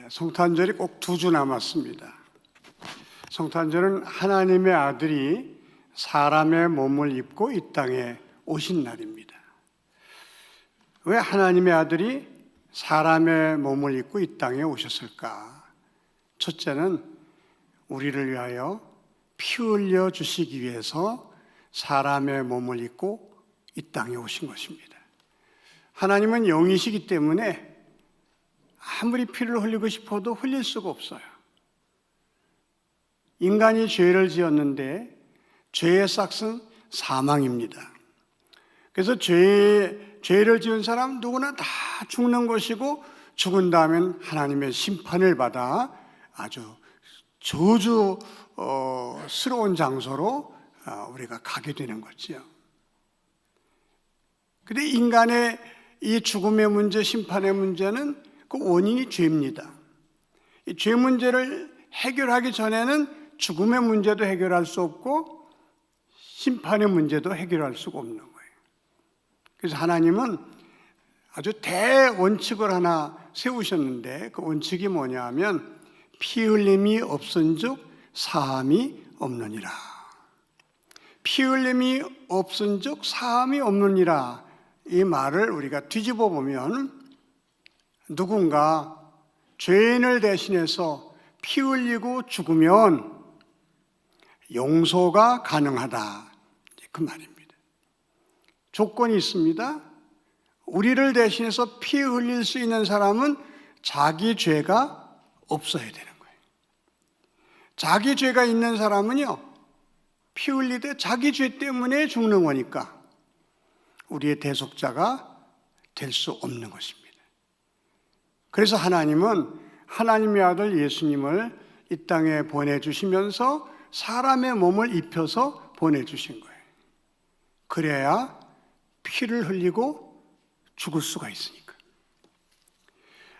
성탄절이 꼭 2주 남았습니다. 성탄절은 하나님의 아들이 사람의 몸을 입고 이 땅에 오신 날입니다. 왜 하나님의 아들이 사람의 몸을 입고 이 땅에 오셨을까? 첫째는 우리를 위하여 피 흘려 주시기 위해서 사람의 몸을 입고 이 땅에 오신 것입니다. 하나님은 영이시기 때문에 아무리 피를 흘리고 싶어도 흘릴 수가 없어요. 인간이 죄를 지었는데 죄의 삭은 사망입니다. 그래서 죄를 지은 사람 누구나 다 죽는 것이고, 죽은 다음엔 하나님의 심판을 받아 아주 저주스러운 장소로 우리가 가게 되는 거지요. 그런데 인간의 이 죽음의 문제, 심판의 문제는 그 원인이 죄입니다. 이 죄 문제를 해결하기 전에는 죽음의 문제도 해결할 수 없고 심판의 문제도 해결할 수가 없는 거예요. 그래서 하나님은 아주 대원칙을 하나 세우셨는데, 그 원칙이 뭐냐 하면 피 흘림이 없은즉 사함이 없느니라. 피 흘림이 없은즉 사함이 없느니라. 이 말을 우리가 뒤집어 보면 누군가 죄인을 대신해서 피 흘리고 죽으면 용서가 가능하다, 그 말입니다. 조건이 있습니다. 우리를 대신해서 피 흘릴 수 있는 사람은 자기 죄가 없어야 되는 거예요. 자기 죄가 있는 사람은요, 피 흘리되 자기 죄 때문에 죽는 거니까 우리의 대속자가 될 수 없는 것입니다. 그래서 하나님은 하나님의 아들 예수님을 이 땅에 보내주시면서 사람의 몸을 입혀서 보내주신 거예요. 그래야 피를 흘리고 죽을 수가 있으니까.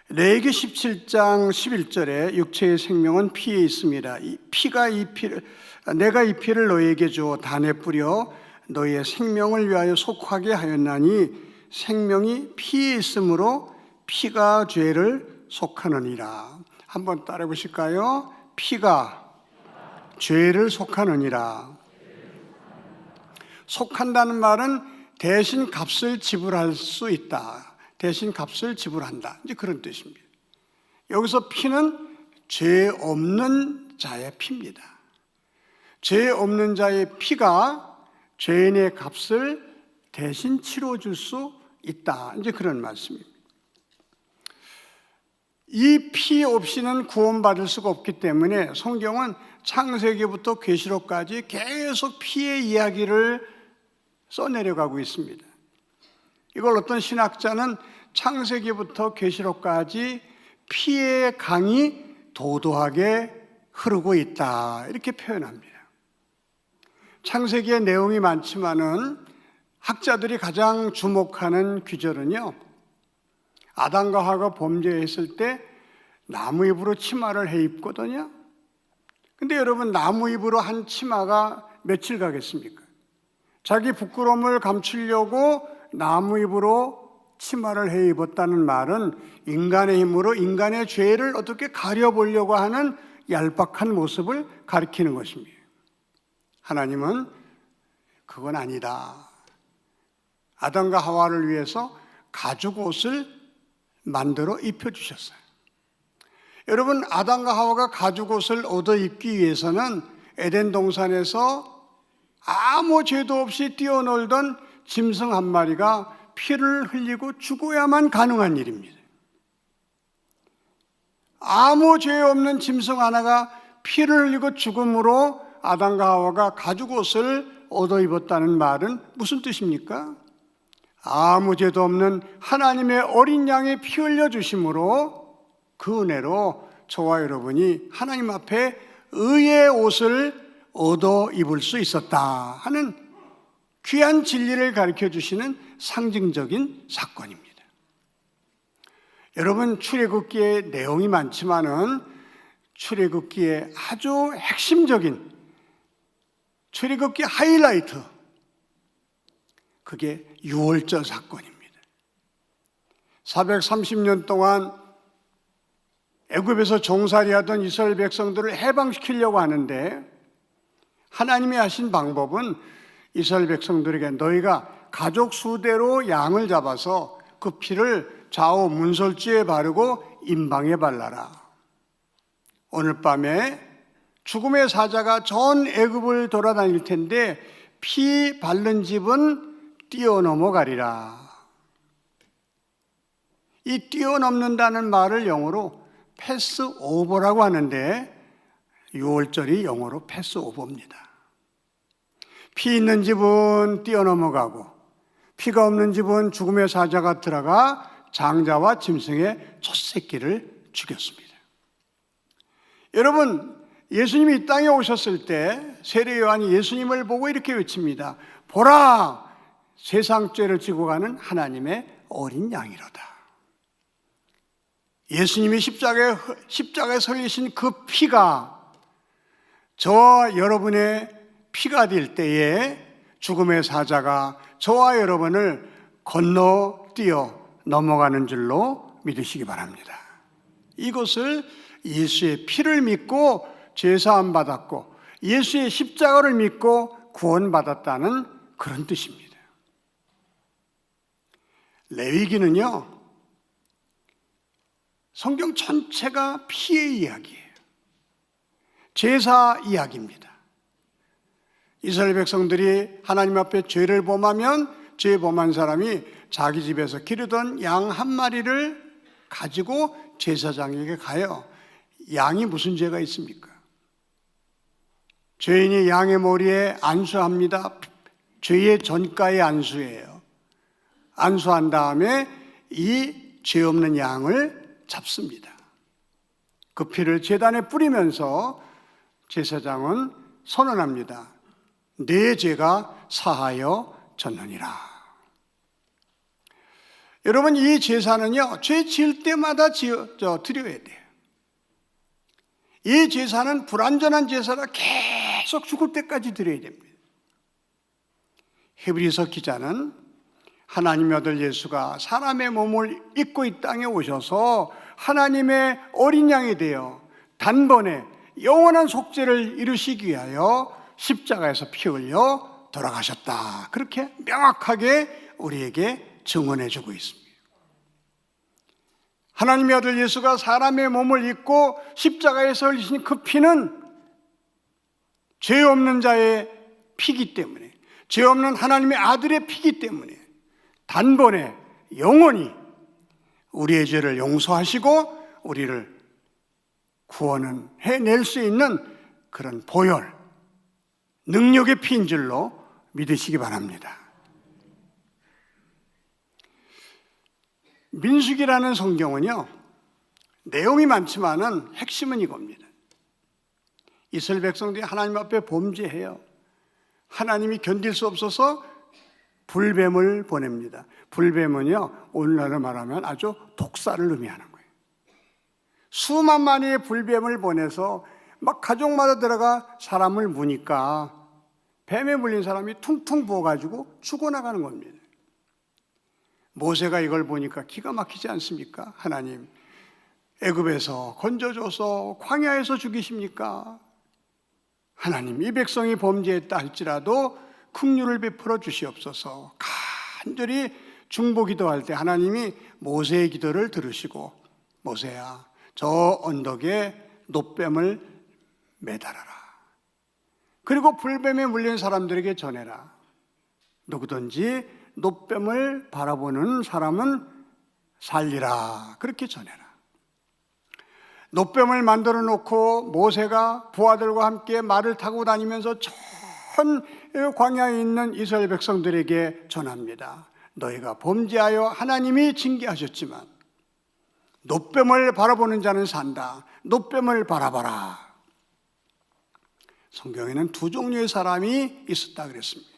레위기 17장 11절에 육체의 생명은 피에 있습니다. 내가 이 피를 너희에게 주어 단에 뿌려 너희의 생명을 위하여 속하게 하였나니 생명이 피에 있으므로 피가 죄를 속하느니라. 한번 따라해 보실까요? 피가 죄를 속하느니라. 속한다는 말은 대신 값을 지불할 수 있다, 대신 값을 지불한다, 이제 그런 뜻입니다. 여기서 피는 죄 없는 자의 피입니다. 죄 없는 자의 피가 죄인의 값을 대신 치러줄 수 있다, 이제 그런 말씀입니다. 이 피 없이는 구원받을 수가 없기 때문에 성경은 창세기부터 계시록까지 계속 피의 이야기를 써내려가고 있습니다. 이걸 어떤 신학자는 창세기부터 계시록까지 피의 강이 도도하게 흐르고 있다, 이렇게 표현합니다. 창세기의 내용이 많지만은 학자들이 가장 주목하는 귀절은요, 아담과 하와가 범죄했을 때 나무 잎으로 치마를 해 입거든요. 근데 여러분, 나무 잎으로 한 치마가 며칠 가겠습니까? 자기 부끄러움을 감추려고 나무 잎으로 치마를 해 입었다는 말은 인간의 힘으로 인간의 죄를 어떻게 가려보려고 하는 얄팍한 모습을 가리키는 것입니다. 하나님은 그건 아니다. 아담과 하와를 위해서 가죽 옷을 만들어 입혀주셨어요. 여러분, 아담과 하와가 가죽 옷을 얻어 입기 위해서는 에덴 동산에서 아무 죄도 없이 뛰어놀던 짐승 한 마리가 피를 흘리고 죽어야만 가능한 일입니다. 아무 죄 없는 짐승 하나가 피를 흘리고 죽음으로 아담과 하와가 가죽 옷을 얻어 입었다는 말은 무슨 뜻입니까? 아무 죄도 없는 하나님의 어린 양의 피 흘려 주심으로 그 은혜로 저와 여러분이 하나님 앞에 의의 옷을 얻어 입을 수 있었다 하는 귀한 진리를 가르쳐 주시는 상징적인 사건입니다. 여러분, 출애굽기에 내용이 많지만은 출애굽기에 아주 핵심적인 출애굽기 하이라이트, 그게 유월절 사건입니다. 430년 동안 애굽에서 종살이하던 이스라엘 백성들을 해방시키려고 하는데 하나님이 하신 방법은 이스라엘 백성들에게 너희가 가족 수대로 양을 잡아서 그 피를 좌우 문설주에 바르고 임방에 발라라. 오늘 밤에 죽음의 사자가 전 애굽을 돌아다닐 텐데 피 바른 집은 뛰어넘어가리라. 이 뛰어넘는다는 말을 영어로 패스오버라고 하는데 6월절이 영어로 패스오버입니다. 피 있는 집은 뛰어넘어가고 피가 없는 집은 죽음의 사자가 들어가 장자와 짐승의 첫 새끼를 죽였습니다. 여러분, 예수님이 이 땅에 오셨을 때 세례 요한이 예수님을 보고 이렇게 외칩니다. 보라, 세상 죄를 지고 가는 하나님의 어린 양이로다. 예수님이 십자가에 설리신 그 피가 저와 여러분의 피가 될 때에 죽음의 사자가 저와 여러분을 건너뛰어 넘어가는 줄로 믿으시기 바랍니다. 이것을 예수의 피를 믿고 죄사함 받았고 예수의 십자가를 믿고 구원받았다는 그런 뜻입니다. 레위기는요, 성경 전체가 피의 이야기예요. 제사 이야기입니다. 이스라엘 백성들이 하나님 앞에 죄를 범하면 죄 범한 사람이 자기 집에서 기르던 양 한 마리를 가지고 제사장에게 가요. 양이 무슨 죄가 있습니까? 죄인이 양의 머리에 안수합니다. 죄의 전가의 안수예요. 안수한 다음에 이 죄 없는 양을 잡습니다. 그 피를 제단에 뿌리면서 제사장은 선언합니다. 내 죄가 사하여 졌느니라. 여러분, 이 제사는요, 죄 지을 때마다 드려야 돼요. 이 제사는 불완전한 제사라 계속 죽을 때까지 드려야 됩니다. 히브리서 기자는 하나님의 아들 예수가 사람의 몸을 입고 이 땅에 오셔서 하나님의 어린 양이 되어 단번에 영원한 속죄를 이루시기 위하여 십자가에서 피 흘려 돌아가셨다. 그렇게 명확하게 우리에게 증언해 주고 있습니다. 하나님의 아들 예수가 사람의 몸을 입고 십자가에서 흘리신 그 피는 죄 없는 자의 피기 때문에, 죄 없는 하나님의 아들의 피기 때문에 단번에 영원히 우리의 죄를 용서하시고 우리를 구원은 해낼 수 있는 그런 보혈, 능력의 피인 줄로 믿으시기 바랍니다. 민수기라는 성경은요, 내용이 많지만은 핵심은 이겁니다. 이스라엘 백성들이 하나님 앞에 범죄해요. 하나님이 견딜 수 없어서 불뱀을 보냅니다. 불뱀은요, 오늘날로 말하면 아주 독사를 의미하는 거예요. 수만 마리의 불뱀을 보내서 막 가족마다 들어가 사람을 무니까 뱀에 물린 사람이 퉁퉁 부어가지고 죽어나가는 겁니다. 모세가 이걸 보니까 기가 막히지 않습니까? 하나님, 애굽에서 건져줘서 광야에서 죽이십니까? 하나님, 이 백성이 범죄했다 할지라도 긍휼을 베풀어 주시옵소서. 간절히 중보기도할 때 하나님이 모세의 기도를 들으시고, 모세야, 저 언덕에 놋뱀을 매달아라. 그리고 불뱀에 물린 사람들에게 전해라. 누구든지 놋뱀을 바라보는 사람은 살리라. 그렇게 전해라. 놋뱀을 만들어 놓고 모세가 부하들과 함께 말을 타고 다니면서 전 광야에 있는 이스라엘 백성들에게 전합니다. 너희가 범죄하여 하나님이 징계하셨지만 놋뱀을 바라보는 자는 산다. 놋뱀을 바라봐라. 성경에는 두 종류의 사람이 있었다 그랬습니다.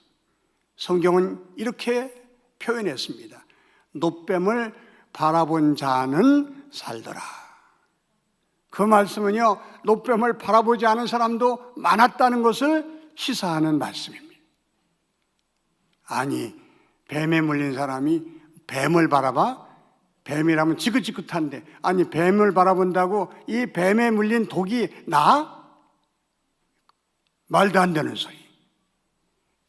성경은 이렇게 표현했습니다. 놋뱀을 바라본 자는 살더라. 그 말씀은요, 놋뱀을 바라보지 않은 사람도 많았다는 것을 시사하는 말씀입니다. 아니, 뱀에 물린 사람이 뱀을 바라봐? 뱀이라면 지긋지긋한데, 아니 뱀을 바라본다고 이 뱀에 물린 독이 나? 말도 안 되는 소리.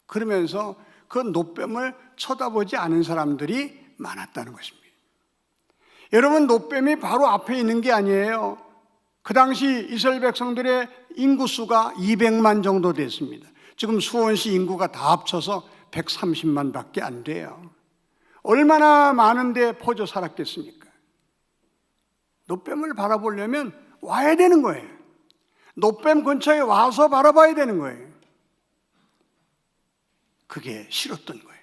그러면서 그 노뱀을 쳐다보지 않은 사람들이 많았다는 것입니다. 여러분, 노뱀이 바로 앞에 있는 게 아니에요. 그 당시 이스라엘 백성들의 인구수가 200만 정도 됐습니다. 지금 수원시 인구가 다 합쳐서 130만 밖에 안 돼요. 얼마나 많은데 퍼져 살았겠습니까? 노뱀을 바라보려면 와야 되는 거예요. 노뱀 근처에 와서 바라봐야 되는 거예요. 그게 싫었던 거예요.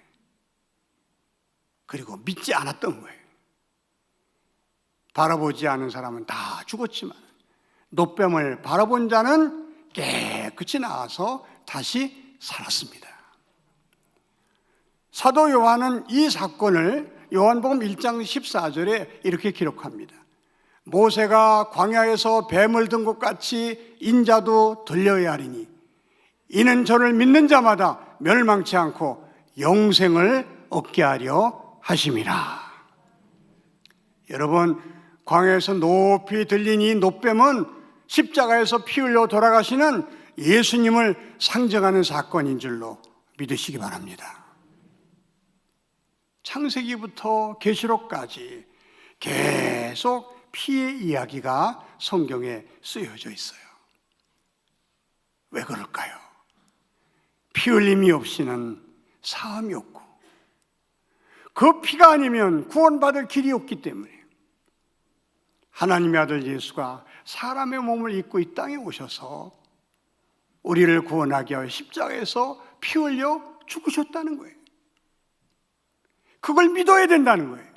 그리고 믿지 않았던 거예요. 바라보지 않은 사람은 다 죽었지만 노뱀을 바라본 자는 깨끗이 나와서 다시 살았습니다. 사도 요한은 이 사건을 요한복음 1장 14절에 이렇게 기록합니다. 모세가 광야에서 뱀을 든 것 같이 인자도 들려야 하리니 이는 저를 믿는 자마다 멸망치 않고 영생을 얻게 하려 하심이라. 여러분, 광야에서 높이 들린 이 노뱀은 십자가에서 피 흘려 돌아가시는 예수님을 상징하는 사건인 줄로 믿으시기 바랍니다. 창세기부터 계시록까지 계속 피의 이야기가 성경에 쓰여져 있어요. 왜 그럴까요? 피 흘림이 없이는 사함이 없고 그 피가 아니면 구원받을 길이 없기 때문에 하나님의 아들 예수가 사람의 몸을 입고 이 땅에 오셔서 우리를 구원하기 위하여 십자가에서 피 흘려 죽으셨다는 거예요. 그걸 믿어야 된다는 거예요.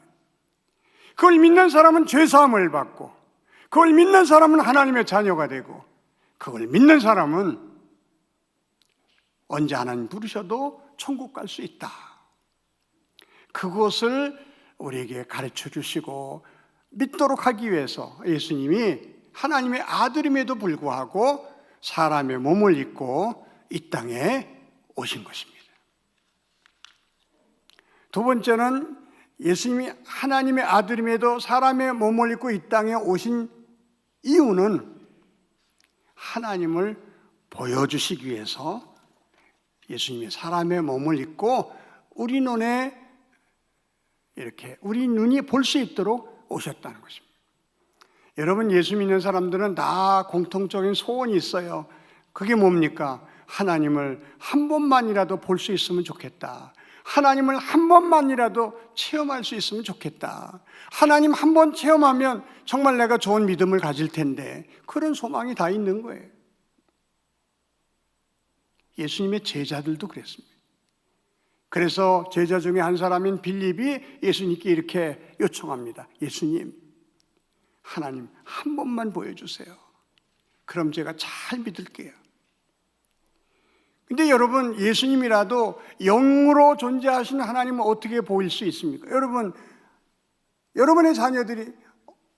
그걸 믿는 사람은 죄사함을 받고, 그걸 믿는 사람은 하나님의 자녀가 되고, 그걸 믿는 사람은 언제 하나님 부르셔도 천국 갈 수 있다. 그것을 우리에게 가르쳐 주시고 믿도록 하기 위해서 예수님이 하나님의 아들임에도 불구하고 사람의 몸을 입고 이 땅에 오신 것입니다. 두 번째는 예수님이 하나님의 아들임에도 사람의 몸을 입고 이 땅에 오신 이유는 하나님을 보여주시기 위해서 예수님이 사람의 몸을 입고 우리 눈에 이렇게 우리 눈이 볼 수 있도록 오셨다는 것입니다. 여러분, 예수 믿는 사람들은 다 공통적인 소원이 있어요. 그게 뭡니까? 하나님을 한 번만이라도 볼 수 있으면 좋겠다. 하나님을 한 번만이라도 체험할 수 있으면 좋겠다. 하나님 한 번 체험하면 정말 내가 좋은 믿음을 가질 텐데, 그런 소망이 다 있는 거예요. 예수님의 제자들도 그랬습니다. 그래서 제자 중에 한 사람인 빌립이 예수님께 이렇게 요청합니다. 예수님, 하나님 한 번만 보여주세요. 그럼 제가 잘 믿을게요. 근데 여러분, 예수님이라도 영으로 존재하시는 하나님은 어떻게 보일 수 있습니까? 여러분의 자녀들이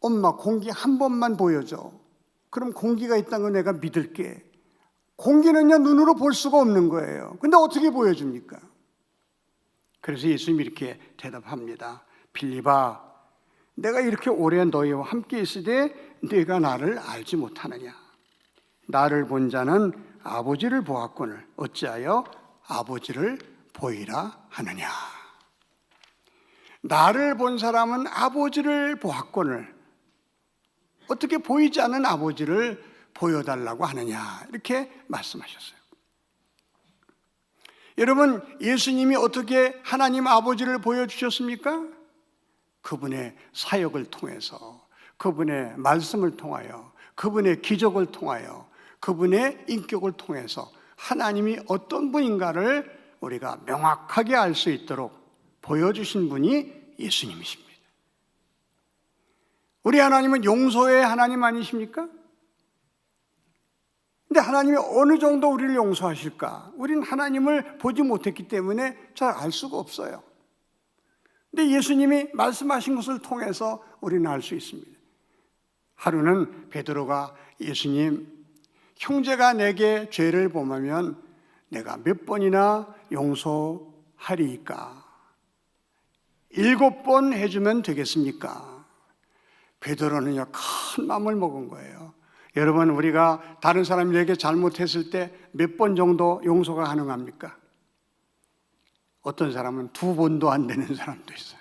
엄마 공기 한 번만 보여줘. 그럼 공기가 있다는 걸 내가 믿을게. 공기는요, 눈으로 볼 수가 없는 거예요. 근데 어떻게 보여줍니까? 그래서 예수님이 이렇게 대답합니다. 빌립아, 내가 이렇게 오래 너희와 함께 있으되 네가 나를 알지 못하느냐? 나를 본 자는 아버지를 보았거늘 어찌하여 아버지를 보이라 하느냐? 나를 본 사람은 아버지를 보았거늘 어떻게 보이지 않는 아버지를 보여달라고 하느냐? 이렇게 말씀하셨어요. 여러분, 예수님이 어떻게 하나님 아버지를 보여주셨습니까? 그분의 사역을 통해서, 그분의 말씀을 통하여, 그분의 기적을 통하여, 그분의 인격을 통해서 하나님이 어떤 분인가를 우리가 명확하게 알 수 있도록 보여주신 분이 예수님이십니다. 우리 하나님은 용서의 하나님 아니십니까? 근데 하나님이 어느 정도 우리를 용서하실까? 우리는 하나님을 보지 못했기 때문에 잘 알 수가 없어요. 근데 예수님이 말씀하신 것을 통해서 우리는 알 수 있습니다. 하루는 베드로가 예수님, 형제가 내게 죄를 범하면 내가 몇 번이나 용서하리이까? 7번 해주면 되겠습니까? 베드로는요, 큰 마음을 먹은 거예요. 여러분, 우리가 다른 사람에게 잘못했을 때 몇 번 정도 용서가 가능합니까? 어떤 사람은 2번도 안 되는 사람도 있어요.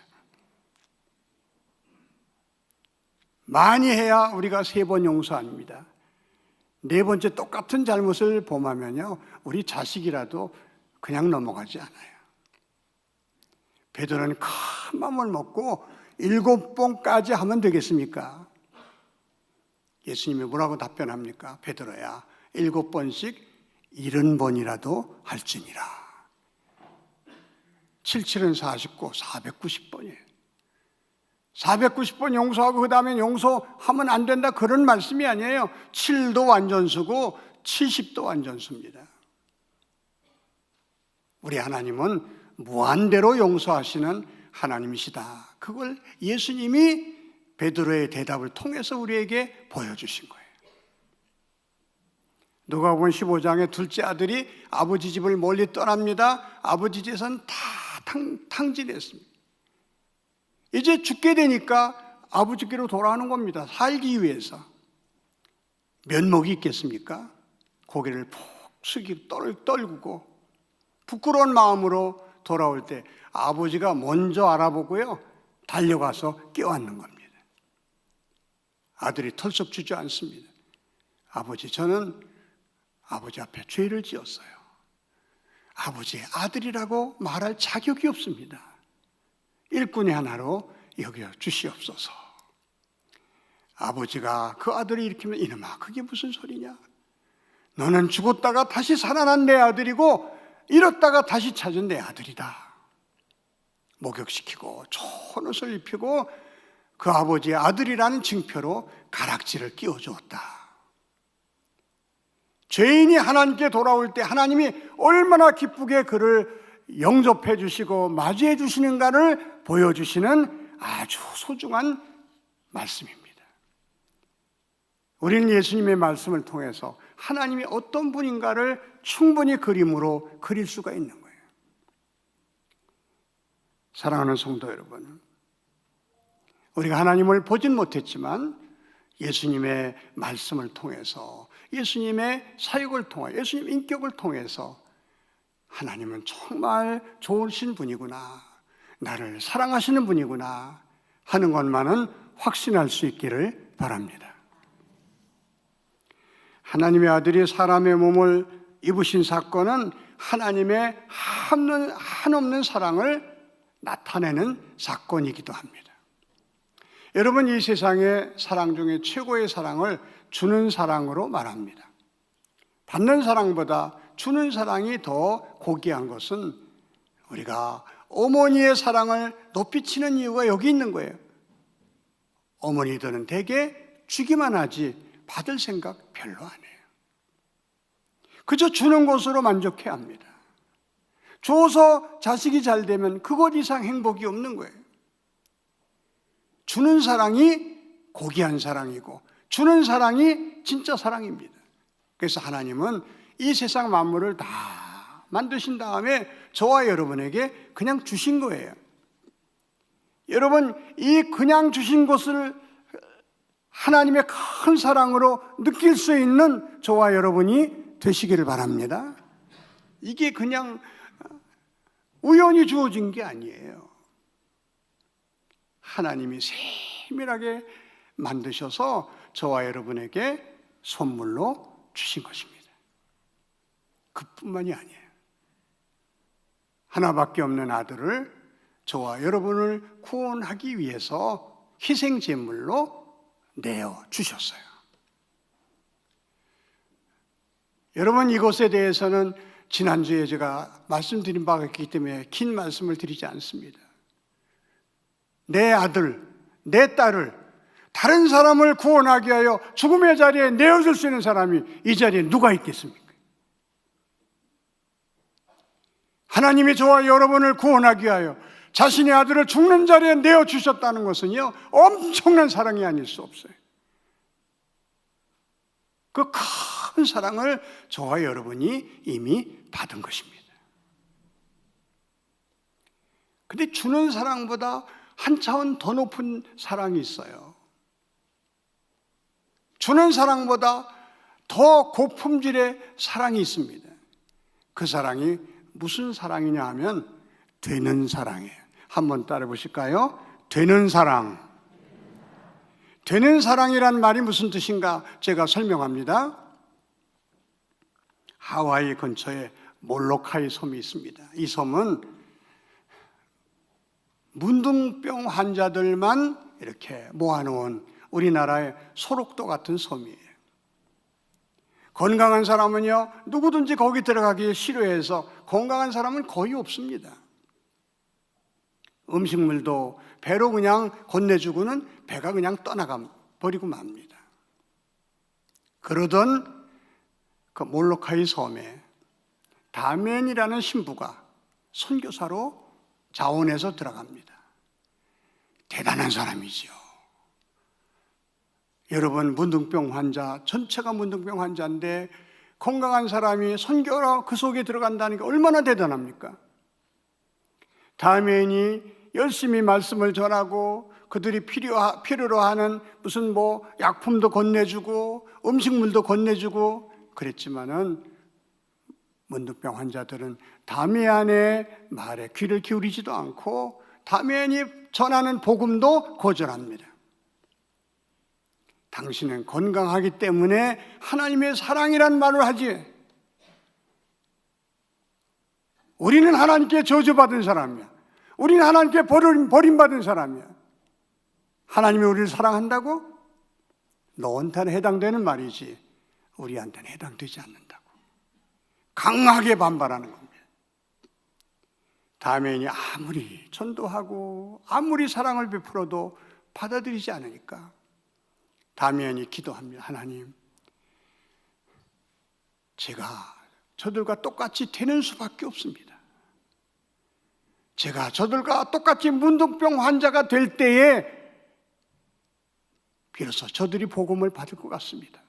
많이 해야 우리가 3번 용서합니다. 4번째 똑같은 잘못을 범하면요, 우리 자식이라도 그냥 넘어가지 않아요. 베드로는 큰 마음을 먹고 7번까지 하면 되겠습니까? 예수님이 뭐라고 답변합니까? 베드로야, 7번씩 70번이라도 할지니라. 77은 49, 490번이에요. 490번 용서하고 그 다음에 용서하면 안 된다, 그런 말씀이 아니에요. 7도 완전수고 70도 완전수입니다. 우리 하나님은 무한대로 용서하시는 하나님이시다. 그걸 예수님이 베드로의 대답을 통해서 우리에게 보여주신 거예요. 누가복음 15장에 둘째 아들이 아버지 집을 멀리 떠납니다. 아버지 재산 다 탕진했습니다. 이제 죽게 되니까 아버지께로 돌아오는 겁니다. 살기 위해서. 면목이 있겠습니까? 고개를 푹 숙이고 떨구고 부끄러운 마음으로 돌아올 때 아버지가 먼저 알아보고요, 달려가서 껴안는 겁니다. 아들이 털썩 주저앉습니다. 아버지, 저는 아버지 앞에 죄를 지었어요. 아버지의 아들이라고 말할 자격이 없습니다. 일꾼의 하나로 여겨 주시옵소서. 아버지가 그 아들을 일으키면, 이놈아, 그게 무슨 소리냐? 너는 죽었다가 다시 살아난 내 아들이고 잃었다가 다시 찾은 내 아들이다. 목욕시키고 좋은 옷을 입히고 그 아버지의 아들이라는 징표로 가락지를 끼워주었다. 죄인이 하나님께 돌아올 때 하나님이 얼마나 기쁘게 그를 영접해 주시고 맞이해 주시는가를 보여주시는 아주 소중한 말씀입니다. 우리는 예수님의 말씀을 통해서 하나님이 어떤 분인가를 충분히 그림으로 그릴 수가 있는 거예요. 사랑하는 성도 여러분, 우리가 하나님을 보진 못했지만 예수님의 말씀을 통해서, 예수님의 사역을 통해, 예수님 인격을 통해서 하나님은 정말 좋으신 분이구나, 나를 사랑하시는 분이구나 하는 것만은 확신할 수 있기를 바랍니다. 하나님의 아들이 사람의 몸을 입으신 사건은 하나님의 한없는 사랑을 나타내는 사건이기도 합니다. 여러분, 이 세상의 사랑 중에 최고의 사랑을 주는 사랑으로 말합니다. 받는 사랑보다 주는 사랑이 더 고귀한 것은 우리가 어머니의 사랑을 높이 치는 이유가 여기 있는 거예요. 어머니들은 대개 주기만 하지 받을 생각 별로 안 해요. 그저 주는 것으로 만족해야 합니다. 줘서 자식이 잘 되면 그것 이상 행복이 없는 거예요. 주는 사랑이 고귀한 사랑이고 주는 사랑이 진짜 사랑입니다. 그래서 하나님은 이 세상 만물을 다 만드신 다음에 저와 여러분에게 그냥 주신 거예요. 여러분, 이 그냥 주신 것을 하나님의 큰 사랑으로 느낄 수 있는 저와 여러분이 되시기를 바랍니다. 이게 그냥 우연히 주어진 게 아니에요. 하나님이 세밀하게 만드셔서 저와 여러분에게 선물로 주신 것입니다. 그뿐만이 아니에요. 하나밖에 없는 아들을 저와 여러분을 구원하기 위해서 희생제물로 내어주셨어요. 여러분, 이것에 대해서는 지난주에 제가 말씀드린 바가 있기 때문에 긴 말씀을 드리지 않습니다. 내 아들, 내 딸을 다른 사람을 구원하기 위하여 죽음의 자리에 내어줄 수 있는 사람이 이 자리에 누가 있겠습니까? 하나님이 저와 여러분을 구원하기 위하여 자신의 아들을 죽는 자리에 내어주셨다는 것은요, 엄청난 사랑이 아닐 수 없어요. 그 큰 사랑을 저와 여러분이 이미 받은 것입니다. 근데 주는 사랑보다 한 차원 더 높은 사랑이 있어요. 주는 사랑보다 더 고품질의 사랑이 있습니다. 그 사랑이 무슨 사랑이냐 하면 되는 사랑이에요. 한번 따라 보실까요? 되는 사랑. 되는 사랑이란 말이 무슨 뜻인가? 제가 설명합니다. 하와이 근처에 몰로카이 섬이 있습니다. 이 섬은 문둥병 환자들만 이렇게 모아놓은 우리나라의 소록도 같은 섬이에요. 건강한 사람은요, 누구든지 거기 들어가기 싫어해서 건강한 사람은 거의 없습니다. 음식물도 배로 그냥 건네주고는 배가 그냥 떠나가 버리고 맙니다. 그러던 그 몰로카이 섬에 다멘이라는 신부가 선교사로 자원해서 들어갑니다. 대단한 사람이죠. 여러분, 문둥병 환자, 전체가 문둥병 환자인데 건강한 사람이 선교로 그 속에 들어간다는 게 얼마나 대단합니까? 다멘이 열심히 말씀을 전하고 그들이 필요로 하는 무슨 약품도 건네주고 음식물도 건네주고 그랬지만은 문둥병 환자들은 다미안의 말에 귀를 기울이지도 않고 다미안이 전하는 복음도 거절합니다. 당신은 건강하기 때문에 하나님의 사랑이란 말을 하지. 우리는 하나님께 저주받은 사람이야. 우리는 하나님께 버림받은 사람이야. 하나님이 우리를 사랑한다고? 너한테는 해당되는 말이지 우리한테는 해당되지 않는다고 강하게 반발하는 겁니다. 다멘이 아무리 전도하고 아무리 사랑을 베풀어도 받아들이지 않으니까 다멘이 기도합니다. 하나님, 제가 저들과 똑같이 되는 수밖에 없습니다. 제가 저들과 똑같이 문둥병 환자가 될 때에 비로소 저들이 복음을 받을 것 같습니다.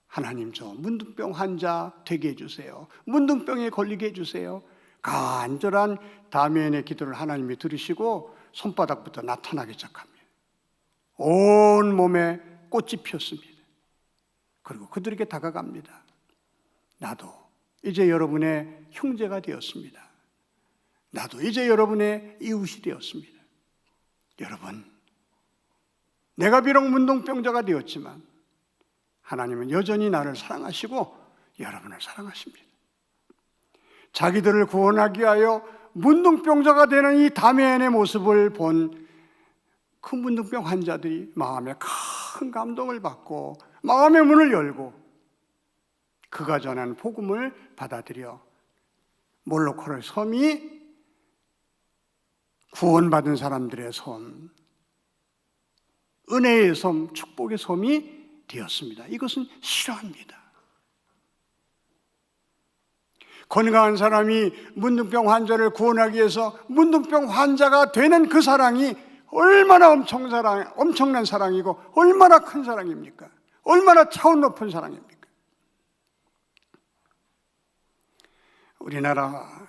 하나님, 저 문둥병 환자 되게 해주세요. 문둥병에 걸리게 해주세요. 간절한 다멘의 기도를 하나님이 들으시고 손바닥부터 나타나기 시작합니다. 온 몸에 꽃이 피었습니다. 그리고 그들에게 다가갑니다. 나도 이제 여러분의 형제가 되었습니다. 나도 이제 여러분의 이웃이 되었습니다. 여러분, 내가 비록 문둥병자가 되었지만 하나님은 여전히 나를 사랑하시고 여러분을 사랑하십니다. 자기들을 구원하기 위하여 문둥병자가 되는 이 다멘의 모습을 본 그 문둥병 환자들이 마음에 큰 감동을 받고 마음의 문을 열고 그가 전한 복음을 받아들여 몰로카이 섬이 구원받은 사람들의 섬, 은혜의 섬, 축복의 섬이 되었습니다. 이것은 실화입니다. 건강한 사람이 문둥병 환자를 구원하기 위해서 문둥병 환자가 되는 그 사랑이 얼마나 엄청난 사랑이고 얼마나 큰 사랑입니까? 얼마나 차원 높은 사랑입니까? 우리나라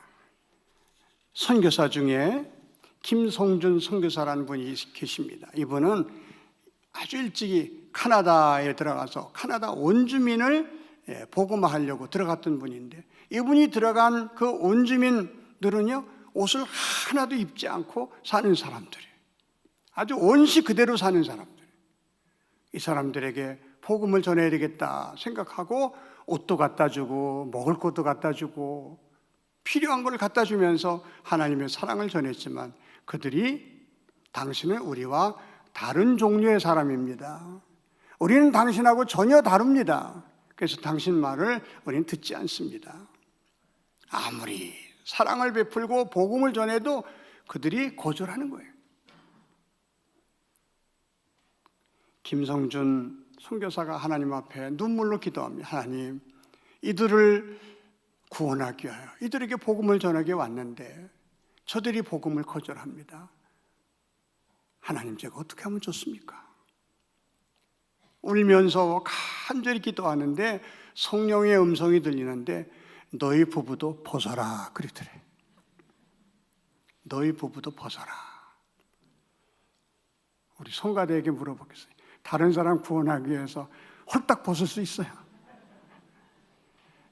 선교사 중에 김성준 선교사라는 분이 계십니다. 이분은 아주 일찍이 카나다에 들어가서 카나다 원주민을 복음화하려고 들어갔던 분인데 이분이 들어간 그 원주민들은요 옷을 하나도 입지 않고 사는 사람들이에요. 아주 원시 그대로 사는 사람들. 이 사람들에게 복음을 전해야 되겠다 생각하고 옷도 갖다 주고 먹을 것도 갖다 주고 필요한 걸 갖다 주면서 하나님의 사랑을 전했지만 그들이 당신은 우리와 다른 종류의 사람입니다. 우리는 당신하고 전혀 다릅니다. 그래서 당신 말을 우리는 듣지 않습니다. 아무리 사랑을 베풀고 복음을 전해도 그들이 거절하는 거예요. 김성준 선교사가 하나님 앞에 눈물로 기도합니다. 하나님, 이들을 구원하기 위하여 이들에게 복음을 전하게 왔는데 저들이 복음을 거절합니다. 하나님, 제가 어떻게 하면 좋습니까? 울면서 간절히 기도하는데 성령의 음성이 들리는데 너희 부부도 벗어라 그러더래. 너희 부부도 벗어라. 우리 성가대에게 물어보겠어요. 다른 사람 구원하기 위해서 홀딱 벗을 수 있어요?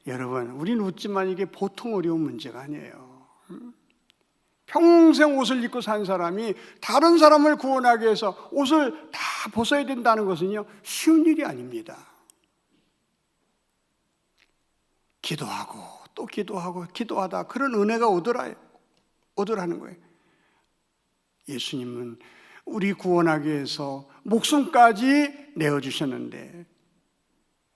여러분, 우리는 웃지만 이게 보통 어려운 문제가 아니에요. 평생 옷을 입고 산 사람이 다른 사람을 구원하기 위해서 옷을 다 벗어야 된다는 것은요, 쉬운 일이 아닙니다. 기도하고 또 기도하고 기도하다 그런 은혜가 오더라는 거예요. 예수님은 우리 구원하기 위해서 목숨까지 내어주셨는데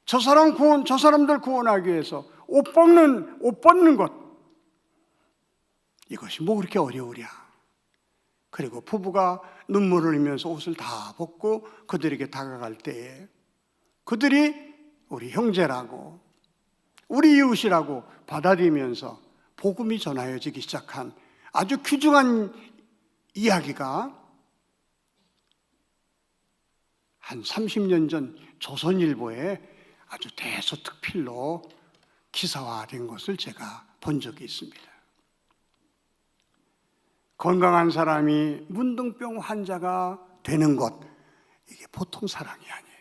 저 사람들 구원하기 위해서 옷 벗는 것, 이것이 뭐 그렇게 어려우랴. 그리고 부부가 눈물을 흘리면서 옷을 다 벗고 그들에게 다가갈 때에 그들이 우리 형제라고 우리 이웃이라고 받아들이면서 복음이 전하여지기 시작한 아주 귀중한 이야기가 한 30년 전 조선일보에 아주 대서특필로 기사화된 것을 제가 본 적이 있습니다. 건강한 사람이 문둥병 환자가 되는 것, 이게 보통 사랑이 아니에요.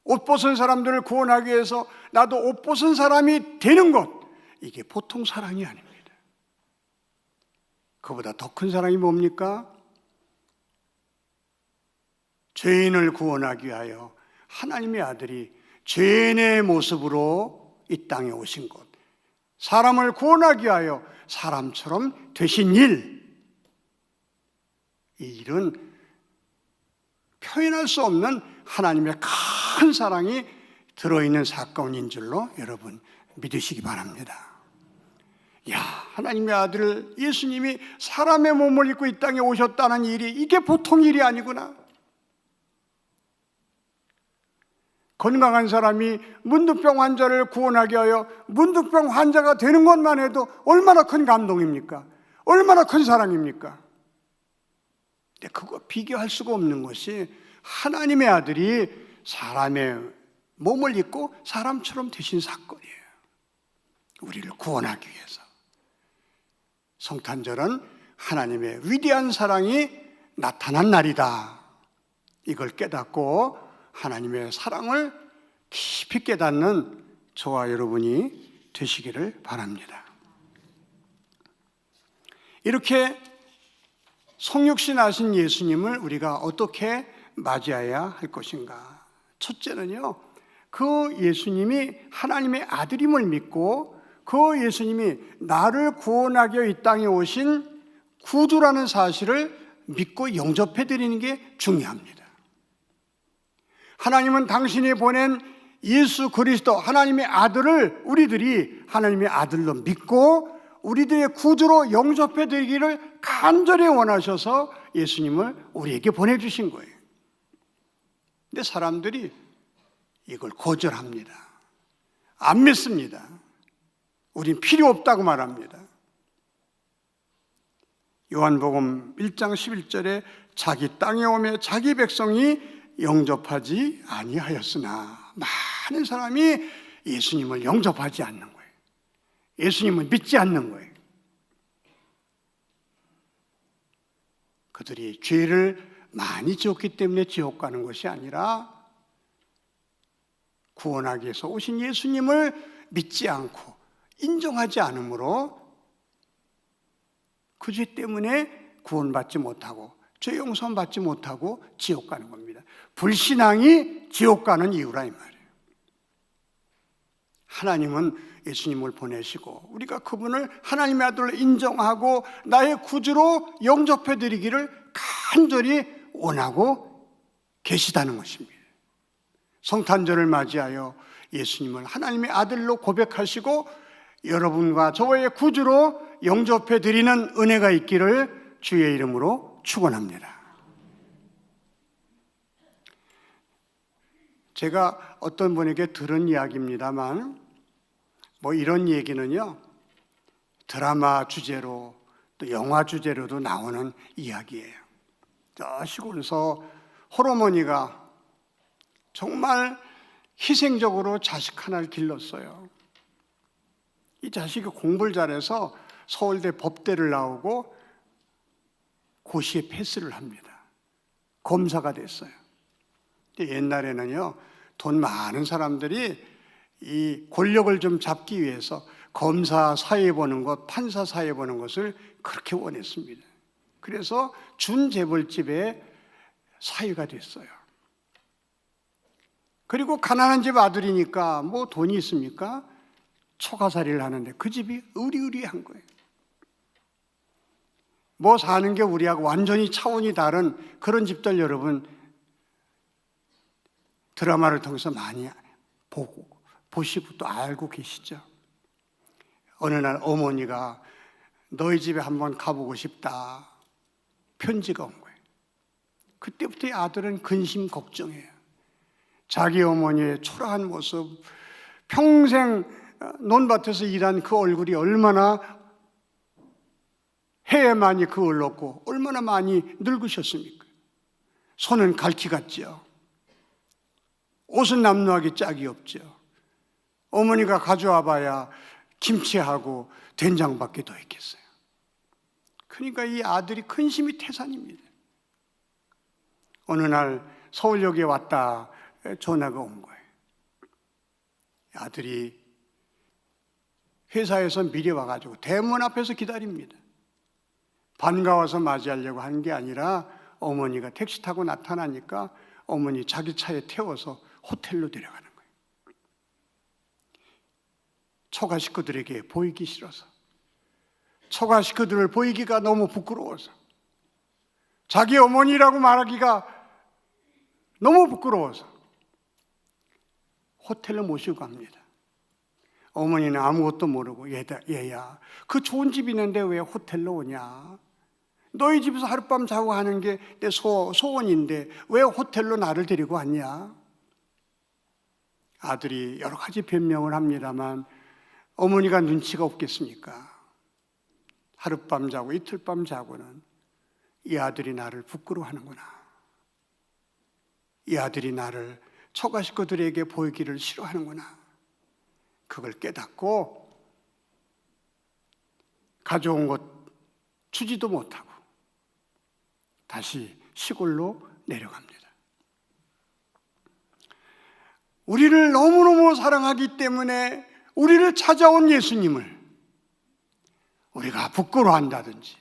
옷 벗은 사람들을 구원하기 위해서 나도 옷 벗은 사람이 되는 것, 이게 보통 사랑이 아닙니다. 그보다 더 큰 사랑이 뭡니까? 죄인을 구원하기 위하여 하나님의 아들이 죄인의 모습으로 이 땅에 오신 것, 사람을 구원하기 위하여 사람처럼 되신 일, 이 일은 표현할 수 없는 하나님의 큰 사랑이 들어있는 사건인 줄로 여러분 믿으시기 바랍니다. 야, 하나님의 아들 예수님이 사람의 몸을 입고 이 땅에 오셨다는 일이 이게 보통 일이 아니구나. 건강한 사람이 문둥병 환자를 구원하기 위하여 문둥병 환자가 되는 것만 해도 얼마나 큰 감동입니까? 얼마나 큰 사랑입니까? 근데 그거 비교할 수가 없는 것이 하나님의 아들이 사람의 몸을 입고 사람처럼 되신 사건이에요. 우리를 구원하기 위해서. 성탄절은 하나님의 위대한 사랑이 나타난 날이다. 이걸 깨닫고 하나님의 사랑을 깊이 깨닫는 저와 여러분이 되시기를 바랍니다. 이렇게 성육신 하신 예수님을 우리가 어떻게 맞이해야 할 것인가? 첫째는요, 그 예수님이 하나님의 아들임을 믿고 그 예수님이 나를 구원하기 위해 이 땅에 오신 구주라는 사실을 믿고 영접해 드리는 게 중요합니다. 하나님은 당신이 보낸 예수 그리스도 하나님의 아들을 우리들이 하나님의 아들로 믿고 우리들의 구주로 영접해 드리기를 간절히 원하셔서 예수님을 우리에게 보내주신 거예요. 근데 사람들이 이걸 거절합니다. 안 믿습니다. 우린 필요 없다고 말합니다. 요한복음 1장 11절에 자기 땅에 오매 자기 백성이 영접하지 아니하였으나, 많은 사람이 예수님을 영접하지 않는 거예요. 예수님을 믿지 않는 거예요. 그들이 죄를 많이 지었기 때문에 지옥 가는 것이 아니라 구원하기 위해서 오신 예수님을 믿지 않고 인정하지 않으므로 그 죄 때문에 구원받지 못하고 죄 용서 받지 못하고 지옥 가는 겁니다. 불신앙이 지옥 가는 이유라 이 말이에요. 하나님은 예수님을 보내시고 우리가 그분을 하나님의 아들로 인정하고 나의 구주로 영접해 드리기를 간절히 원하고 계시다는 것입니다. 성탄절을 맞이하여 예수님을 하나님의 아들로 고백하시고 여러분과 저의 구주로 영접해 드리는 은혜가 있기를 주의 이름으로 축원합니다. 제가 어떤 분에게 들은 이야기입니다만 이런 얘기는요, 드라마 주제로 또 영화 주제로도 나오는 이야기예요. 저 시골에서 홀어머니가 정말 희생적으로 자식 하나를 길렀어요. 이 자식이 공부를 잘해서 서울대 법대를 나오고 고시에 패스를 합니다. 검사가 됐어요. 옛날에는요, 돈 많은 사람들이 이 권력을 좀 잡기 위해서 검사 사회 보는 것, 판사 사회 보는 것을 그렇게 원했습니다. 그래서 준재벌집의 사위가 됐어요. 그리고 가난한 집 아들이니까 뭐 돈이 있습니까? 초가살이를 하는데 그 집이 의리의리한 거예요. 뭐 사는 게 우리하고 완전히 차원이 다른 그런 집들 여러분 드라마를 통해서 많이 보시고 또 알고 계시죠? 어느 날 어머니가 너희 집에 한번 가보고 싶다 편지가 온 거예요. 그때부터 이 아들은 근심 걱정해요. 자기 어머니의 초라한 모습, 평생 논밭에서 일한 그 얼굴이 얼마나 해에 많이 그을렀고 얼마나 많이 늙으셨습니까? 손은 갈퀴 같죠. 옷은 남루하기 짝이 없죠. 어머니가 가져와 봐야 김치하고 된장밖에 더 있겠어요. 그러니까 이 아들이 근심이 태산입니다. 어느 날 서울역에 왔다 전화가 온 거예요. 아들이 회사에서 미리 와가지고 대문 앞에서 기다립니다. 반가워서 맞이하려고 한 게 아니라 어머니가 택시 타고 나타나니까 어머니 자기 차에 태워서 호텔로 데려가는 거예요. 처가 식구들에게 보이기 싫어서, 처가 식구들을 보이기가 너무 부끄러워서, 자기 어머니라고 말하기가 너무 부끄러워서 호텔로 모시고 갑니다. 어머니는 아무것도 모르고 얘야 그 좋은 집 있는데 왜 호텔로 오냐? 너희 집에서 하룻밤 자고 하는 게 내 소원인데 왜 호텔로 나를 데리고 왔냐? 아들이 여러 가지 변명을 합니다만 어머니가 눈치가 없겠습니까? 하룻밤 자고 이틀밤 자고는 이 아들이 나를 부끄러워하는구나. 이 아들이 나를 처가 식구들에게 보이기를 싫어하는구나. 그걸 깨닫고 가져온 것 주지도 못하고 다시 시골로 내려갑니다. 우리를 너무너무 사랑하기 때문에 우리를 찾아온 예수님을 우리가 부끄러워한다든지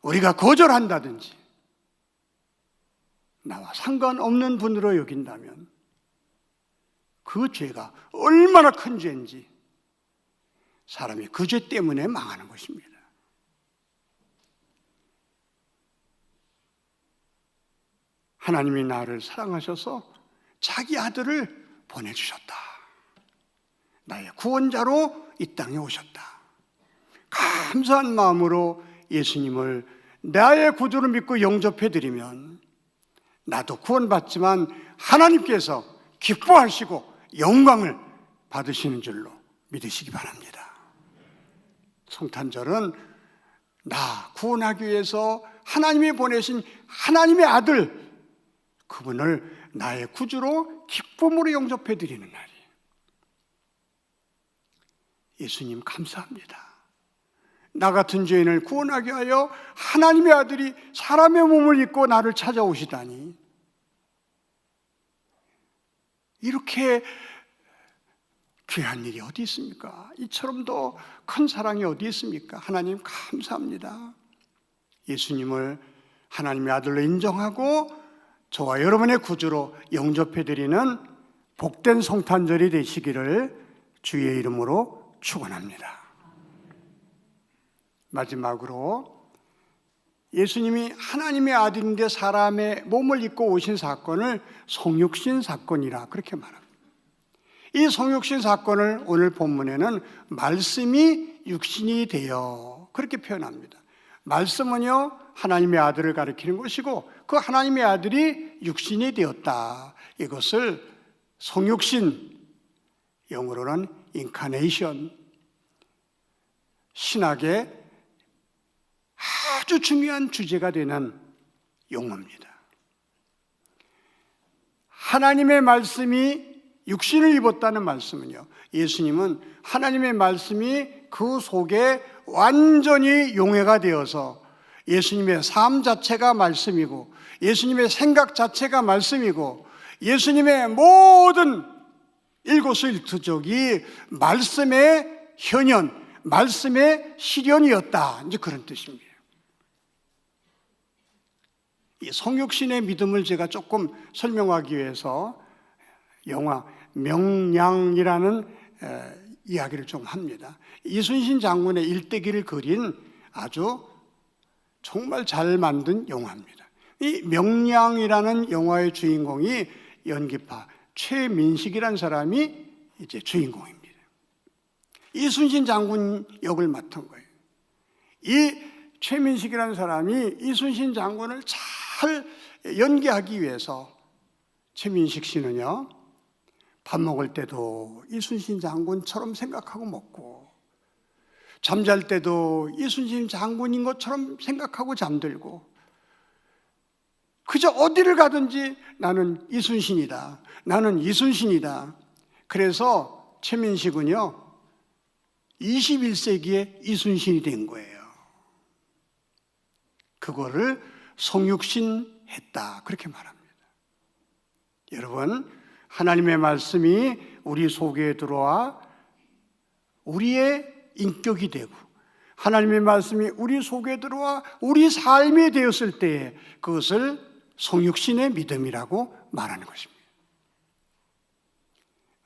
우리가 거절한다든지 나와 상관없는 분으로 여긴다면 그 죄가 얼마나 큰 죄인지 사람이 그 죄 때문에 망하는 것입니다. 하나님이 나를 사랑하셔서 자기 아들을 보내주셨다. 나의 구원자로 이 땅에 오셨다. 감사한 마음으로 예수님을 나의 구주로 믿고 영접해드리면 나도 구원받지만 하나님께서 기뻐하시고 영광을 받으시는 줄로 믿으시기 바랍니다. 성탄절은 나 구원하기 위해서 하나님이 보내신 하나님의 아들, 그분을 나의 구주로 기쁨으로 영접해드리는 날이에요. 예수님 감사합니다. 나 같은 죄인을 구원하게 하여 하나님의 아들이 사람의 몸을 입고 나를 찾아오시다니, 이렇게 귀한 일이 어디 있습니까? 이처럼 더 큰 사랑이 어디 있습니까? 하나님 감사합니다. 예수님을 하나님의 아들로 인정하고 저와 여러분의 구주로 영접해드리는 복된 성탄절이 되시기를 주의 이름으로 축원합니다. 마지막으로 예수님이 하나님의 아들인데 사람의 몸을 입고 오신 사건을 성육신 사건이라 그렇게 말합니다. 이 성육신 사건을 오늘 본문에는 말씀이 육신이 되어 그렇게 표현합니다. 말씀은요 하나님의 아들을 가리키는 것이고 그 하나님의 아들이 육신이 되었다. 이것을 성육신, 영어로는 인카네이션, 신학의 아주 중요한 주제가 되는 용어입니다. 하나님의 말씀이 육신을 입었다는 말씀은요, 예수님은 하나님의 말씀이 그 속에 완전히 용해가 되어서 예수님의 삶 자체가 말씀이고 예수님의 생각 자체가 말씀이고 예수님의 모든 일거수일투족이 말씀의 현현, 말씀의 실현이었다, 이제 그런 뜻입니다. 이 성육신의 믿음을 제가 조금 설명하기 위해서 영화 명량이라는 이야기를 좀 합니다. 이순신 장군의 일대기를 그린 아주 정말 잘 만든 영화입니다. 이 명량이라는 영화의 주인공이 연기파 최민식이라는 사람이 이제 주인공입니다. 이순신 장군 역을 맡은 거예요. 이 최민식이라는 사람이 이순신 장군을 잘 연기하기 위해서 최민식 씨는요, 밥 먹을 때도 이순신 장군처럼 생각하고 먹고 잠잘 때도 이순신 장군인 것처럼 생각하고 잠들고 그저 어디를 가든지 나는 이순신이다, 나는 이순신이다. 그래서 최민식은요 21세기에 이순신이 된 거예요. 그거를 성육신했다, 그렇게 말합니다. 여러분, 하나님의 말씀이 우리 속에 들어와 우리의 인격이 되고 하나님의 말씀이 우리 속에 들어와 우리 삶이 되었을 때에 그것을 성육신의 믿음이라고 말하는 것입니다.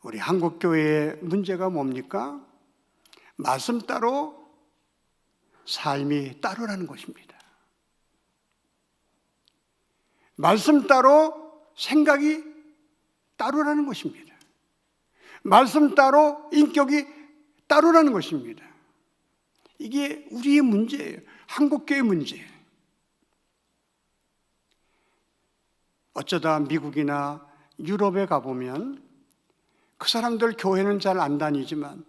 우리 한국교회의 문제가 뭡니까? 말씀 따로 삶이 따로라는 것입니다. 말씀 따로 생각이 따로라는 것입니다. 말씀 따로 인격이 따로라는 것입니다. 이게 우리의 문제예요. 한국교회의 문제예요. 어쩌다 미국이나 유럽에 가보면 그 사람들 교회는 잘 안 다니지만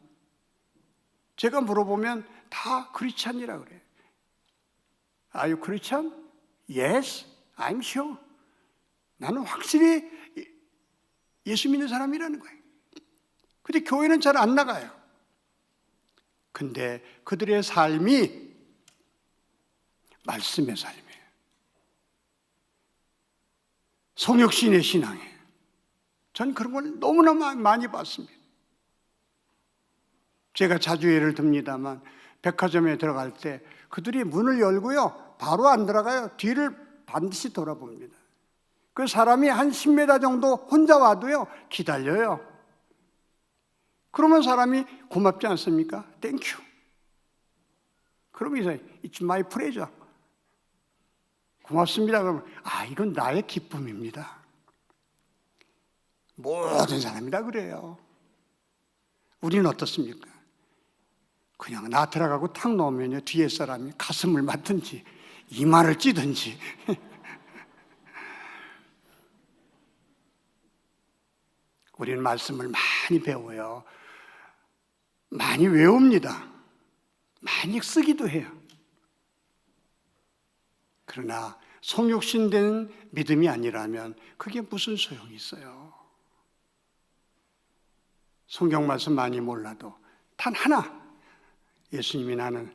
제가 물어보면 다 크리스찬이라 그래요. Are you Christian? Yes, I'm sure. 나는 확실히 예수 믿는 사람이라는 거예요. 근데 교회는 잘 안 나가요. 근데 그들의 삶이 말씀의 삶이에요. 성육신의 신앙이에요. 전 그런 걸 너무나 많이 봤습니다. 제가 자주 예를 듭니다만 백화점에 들어갈 때 그들이 문을 열고요 바로 안 들어가요. 뒤를 반드시 돌아봅니다. 그 사람이 한 10m 정도 혼자 와도요 기다려요. 그러면 사람이 고맙지 않습니까? 땡큐. 그러면 이제 It's my pleasure. 고맙습니다. 그러면 이건 나의 기쁨입니다. 모든 사람이 다 그래요. 우리는 어떻습니까? 그냥 나 들어가고 탁 놓으면요 뒤에 사람이 가슴을 맞든지 이마를 찌든지 우리는 말씀을 많이 배워요. 많이 외웁니다. 많이 쓰기도 해요. 그러나 성육신된 믿음이 아니라면 그게 무슨 소용이 있어요? 성경 말씀 많이 몰라도 단 하나, 예수님이 나는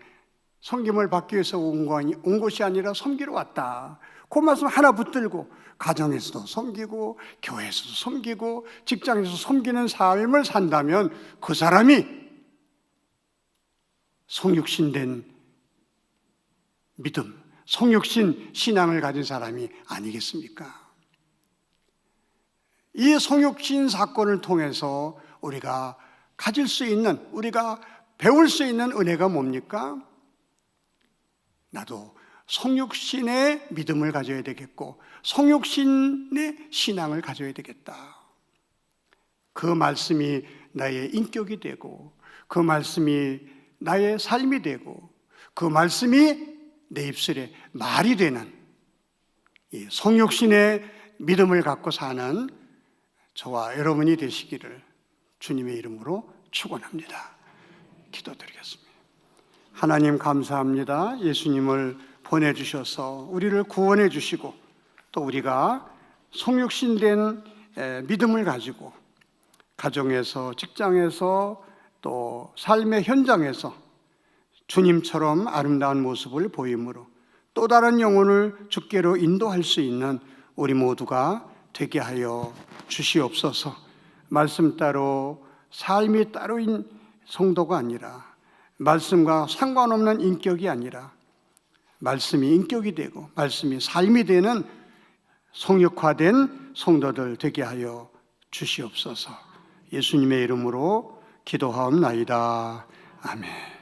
섬김을 받기 위해서 온 것이 아니라 섬기러 왔다, 그 말씀 하나 붙들고 가정에서도 섬기고 교회에서도 섬기고 직장에서 섬기는 삶을 산다면 그 사람이 성육신된 믿음, 성육신 신앙을 가진 사람이 아니겠습니까? 이 성육신 사건을 통해서 우리가 가질 수 있는, 우리가 배울 수 있는 은혜가 뭡니까? 나도 성육신의 믿음을 가져야 되겠고 성육신의 신앙을 가져야 되겠다. 그 말씀이 나의 인격이 되고 그 말씀이 나의 삶이 되고 그 말씀이 내 입술에 말이 되는 이 성육신의 믿음을 갖고 사는 저와 여러분이 되시기를 주님의 이름으로 축원합니다. 기도드리겠습니다. 하나님 감사합니다. 예수님을 보내주셔서 우리를 구원해 주시고 또 우리가 성육신된 믿음을 가지고 가정에서, 직장에서, 또 삶의 현장에서 주님처럼 아름다운 모습을 보임으로 또 다른 영혼을 주께로 인도할 수 있는 우리 모두가 되게 하여 주시옵소서. 말씀 따로, 삶이 따로인 성도가 아니라, 말씀과 상관없는 인격이 아니라 말씀이 인격이 되고 말씀이 삶이 되는 성육화된 성도들 되게 하여 주시옵소서. 예수님의 이름으로 기도하옵나이다. 아멘.